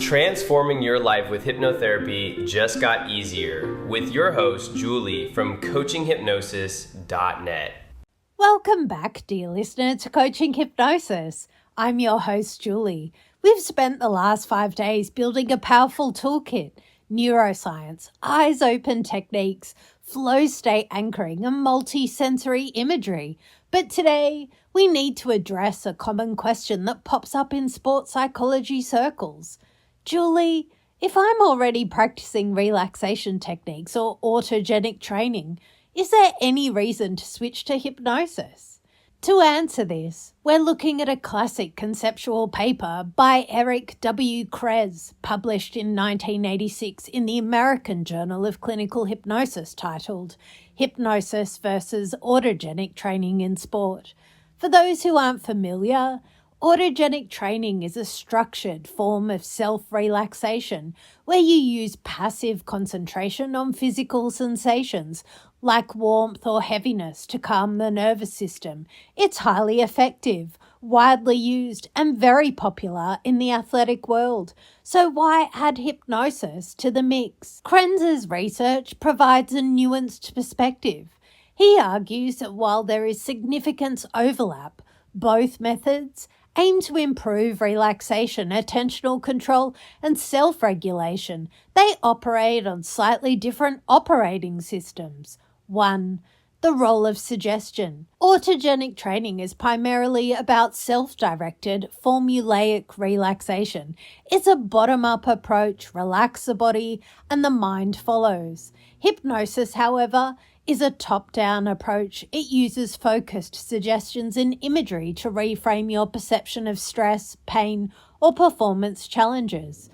Transforming your life with hypnotherapy just got easier with your host, Julie from CoachingHypnosis.net. Welcome back, dear listener, to Coaching Hypnosis. I'm your host, Julie. We've spent the last 5 days building a powerful toolkit, neuroscience, eyes open techniques, flow state anchoring, and multi-sensory imagery. But today, we need to address a common question that pops up in sports psychology circles. Julie, if I'm already practicing relaxation techniques or autogenic training, is there any reason to switch to hypnosis? To answer this, we're looking at a classic conceptual paper by Eric W. Kress, published in 1986 in the American Journal of Clinical Hypnosis, titled Hypnosis versus Autogenic Training in Sport. For those who aren't familiar, autogenic training is a structured form of self-relaxation where you use passive concentration on physical sensations like warmth or heaviness to calm the nervous system. It's highly effective, widely used, and very popular in the athletic world. So why add hypnosis to the mix? Kress's research provides a nuanced perspective. He argues that while there is significant overlap, both methods aim to improve relaxation, attentional control, and self-regulation. They operate on slightly different operating systems. 1. The role of suggestion. Autogenic training is primarily about self-directed, formulaic relaxation. It's a bottom-up approach, relax the body, and the mind follows. Hypnosis, however, is a top-down approach. It uses focused suggestions and imagery to reframe your perception of stress, pain, or performance challenges.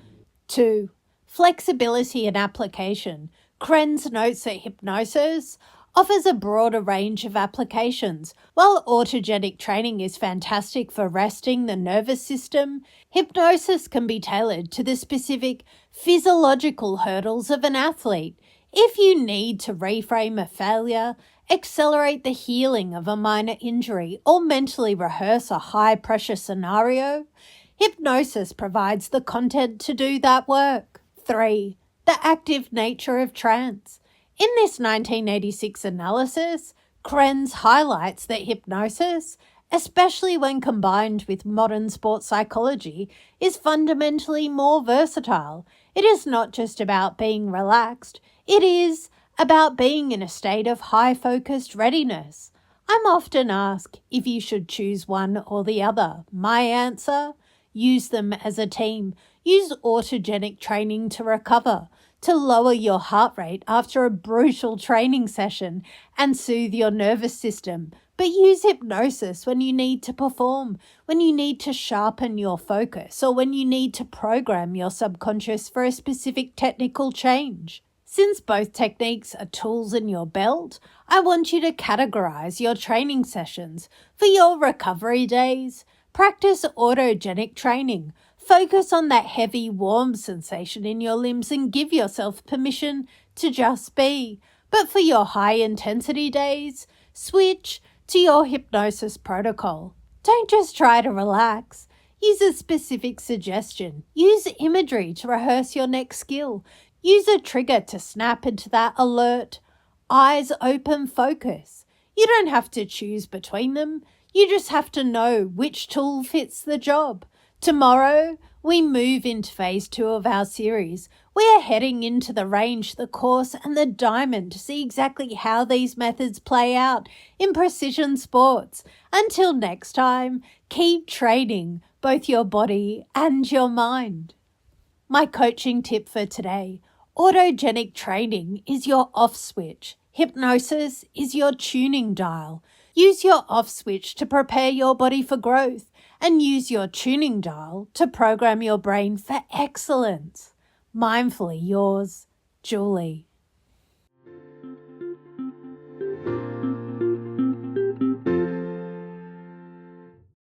2. Flexibility and application. Kress notes that hypnosis offers a broader range of applications. While autogenic training is fantastic for resting the nervous system, hypnosis can be tailored to the specific physiological hurdles of an athlete. If you need to reframe a failure, accelerate the healing of a minor injury, or mentally rehearse a high-pressure scenario, hypnosis provides the content to do that work. 3. The active nature of trance. In this 1986 analysis, Kress highlights that hypnosis, especially when combined with modern sports psychology, is fundamentally more versatile. It is not just about being relaxed, it is about being in a state of high-focused readiness. I'm often asked if you should choose one or the other. My answer? Use them as a team. Use autogenic training to recover, to lower your heart rate after a brutal training session and soothe your nervous system. But use hypnosis when you need to perform, when you need to sharpen your focus, or when you need to program your subconscious for a specific technical change. Since both techniques are tools in your belt, I want you to categorize your training sessions. For your recovery days, practice autogenic training. Focus on that heavy, warm sensation in your limbs and give yourself permission to just be. But for your high-intensity days, switch to your hypnosis protocol. Don't just try to relax. Use a specific suggestion. Use imagery to rehearse your next skill. Use a trigger to snap into that alert, eyes open focus. You don't have to choose between them. You just have to know which tool fits the job. Tomorrow, we move into phase 2 of our series. We are heading into the range, the course, and the diamond to see exactly how these methods play out in precision sports. Until next time, keep training both your body and your mind. My coaching tip for today: autogenic training is your off switch. Hypnosis is your tuning dial. Use your off switch to prepare your body for growth, and use your tuning dial to program your brain for excellence. Mindfully yours, Julie.